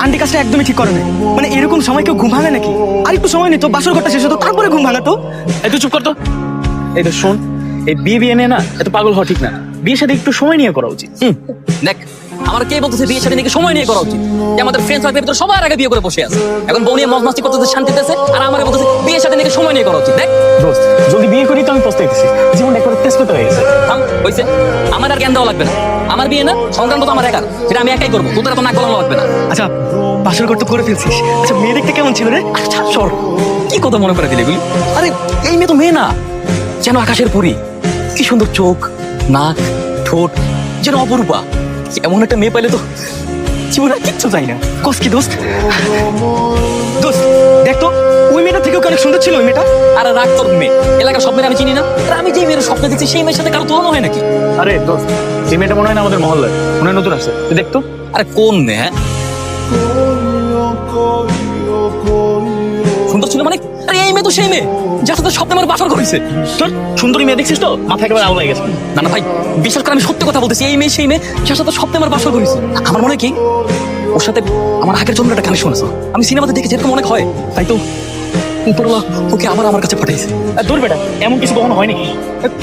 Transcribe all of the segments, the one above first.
Aunty কাজটা একদমই ঠিক করে না। মানে এরকম সময় কেউ ঘুম ভাঙে নাকি? আর একটু সময় নিত, বাসর ঘরটা শেষ হতো, তারপরে ঘুম ভাঙাতো। একটু চুপ করতো। এই তো শোন, এই বিয়ে নিয়ে না এত পাগল হওয়া ঠিক না। বিয়ের সাথে একটু সময় নিয়ে করা উচিত। দেখ, আমার কে বলতেছে বিয়ের সাথে নাকি সময় নিয়ে করা উচিত? যে আমাদের ফ্রেন্ড সার্কেলের ভিতর সবার আগে বিয়ে করে বসে আছে, এখন বউ নিয়ে মজ মাস্তি করতেছে, শান্তি পেতেছে, আর আমার বলতেছে বিয়ের সাথে নাকি সময় নিয়ে করা উচিত। দেখ দোস্ত, যদি বিয়ে করি তো আমি পস্তাইতেছি, জীবন একবার টেস্ট করতে হয়ে গেছে। থাম, হইছে, আমার আর জ্ঞান দেওয়া লাগবে না। আমার বিয়ে না, সংক্রান্ত তো আমার একার, সেটা আমি একাই করবো, তোদের তো নাক গলানো লাগবে না। আচ্ছা, বাসর ঘর তো করে ফেলছিস। আচ্ছা, মেয়ে দেখতে কেমন ছিল রে? আচ্ছা সর, কি কথা মনে করে দিলি এগুলি? আরে এই মেয়ে তো মেয়ে না, যেন আকাশের পরী। কি সুন্দর চোখ, নাক, ঠোঁট, যেন অপরূপা। এমন একটা মেয়ে পাইলে তো জীবনে আর কিচ্ছু চাই না। কস কি দোস্ত? দোস্ত দেখ তো, ওই মেয়েটা থেকেও কি অনেক সুন্দর ছিল ওই মেয়েটা। আর রাগ তোর মেয়ে, এলাকার সব মেয়ে আমি চিনি না। আর আমি যে মেয়ের স্বপ্ন দেখছি সেই মেয়ের সাথে কারো তুলনা হয় নাকি? আরে দোস্ত, এই মেয়েটা মনে হয় না আমাদের মহল্লায়, মনে হয় নতুন আসছে। তুই দেখতো। আরে কোন মেয়ে? হ্যাঁ, সুন্দর ছিল মানে? আরে এই মেয়ে তো সেই মেয়ে যার সাথে স্বপ্নে আমার বাসর করেছে। তোর সুন্দরী মেয়ে দেখছিস তো, মাথা একেবারে আলো হয়ে গেছে। না না ভাই, বিশ্বাস করে আমি সত্যি কথা বলতেছি, এই মেয়ে সেই মেয়ে যার সাথে স্বপ্নে আমার বাসর করেছে। আমার মনে হয় কি ওর সাথে আমার আগের জন্য একটা কানেকশন আছে। আমি সিনেমাতে দেখি যেরকম অনেক হয়, তাই তো উপরওয়ালা ওকে আবার আমার কাছে পাঠাইছে। দূর বেটা, এমন কিছু কখনো হয় নাকি?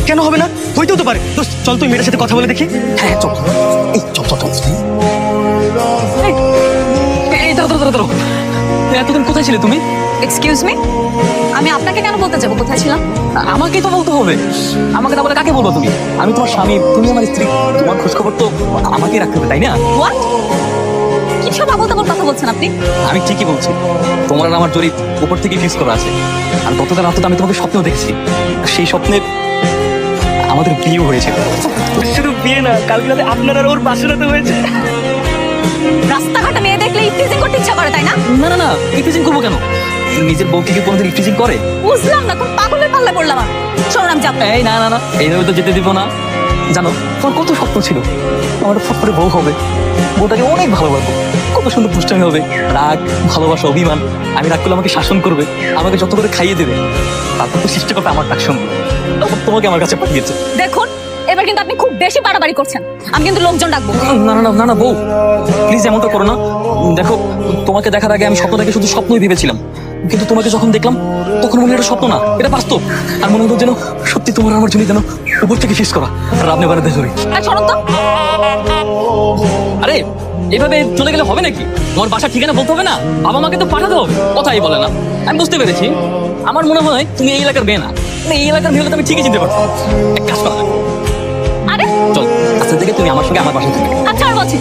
কেন হবে না? হইতেও তো পারে। দোস্ত চল তুই মেয়েটার সাথে কথা বলে দেখি। হ্যাঁ চল, এই চল চল চল। এই দাঁড়াও দাঁড়াও দাঁড়াও, এতদিন কোথায় ছিলে তুমি? এক্সকিউজ মি, আমি আপনাকে কেন বলতে যাবো কোথায় ছিলাম? আমাকেই তো বলতে হবে। আমাকে না বলে কাকে বলবো তুমি? আমি তোমার স্বামী, তুমি আমার স্ত্রী, তোমার খোঁজ খবর তো আমাকেই রাখতে হবে, তাই না? হোয়াট? কি সব আবল তাবল কথা বলছেন আপনি? আমি ঠিকই বলছি, তোমার আর আমার জরিপ উপর থেকে ফিক্স করা আছে। আর গতকাল রাতে তো আমি তোমাকে স্বপ্নেও দেখছি, আর সেই স্বপ্নে আমাদের বিয়ে হয়েছে। শুধু বিয়ে না, কালকে রাতে আপনার আর ওর বাসর রাতে হয়েছে। রাস্তাঘাটে মেয়ে দেখলে ইফটিজিং করতে ইচ্ছা করে, তাই না? না না না, ইফটিজিং করবো কেন? নিজের বউকে কি কোনোদিন ইফটিজিং করে? বুঝলাম না, কোন পাগলের পাল্লা পড়লাম আমি। শোনো আমি যাব। এই না না না, এইভাবে তো যেতে দিব না। জানো তোমার কত স্বপ্ন ছিল, আমার ফট করে বউ হবে, বউটাকে অনেক ভালোবাসবো, কত সুন্দর দুষ্টামি হবে, রাগ, ভালোবাসা, অভিমান। আমি রাগ করলে আমাকে শাসন করবে, আমাকে যত করে খাইয়ে দেবে, তারপর তো সৃষ্টি করতে আমার ডাক শুনবে, তারপর তোমাকে আমার কাছে পাঠিয়েছে। দেখুন, এবার কিন্তু আপনি খুব বেশি বাড়াবাড়ি করছেন। আমি কিন্তু লোকজন ডাকবো। না না না না না বউ, প্লিজ এমনটা করো না। দেখো, তোমাকে দেখার আগে আমি স্বপ্নটাকে শুধু স্বপ্নই ভেবেছিলাম, কিন্তু তোমাকে যখন দেখলাম তখন মনে হয় এটা স্বপ্ন না, এটা বাস্তব। আর মনে হলো যেন সত্যি তোমার আমার জন্য যেন উপর থেকে ফিক্স করা, আর আপনি বাড়াতে ধরি। আর শোনুন তো, আরে এইভাবে চলে গেলে হবে নাকি? তোমার বাসার ঠিকানা বলতে হবে না, বাবা মাকে তো পাঠাতে হবে, কথাই বলে না। আমি বুঝতে পেরেছি, আমার মনে হয় তুমি এই এলাকার মেয়ে না। মানে এই এলাকার মেয়ে হলে তো আমি ঠিকই চিনতে পারতাম। এক কাজ করো, আরে চল আজকে থেকে তুমি আমার সঙ্গে আমার বাসায় থাকবে। আচ্ছা আর বলছি,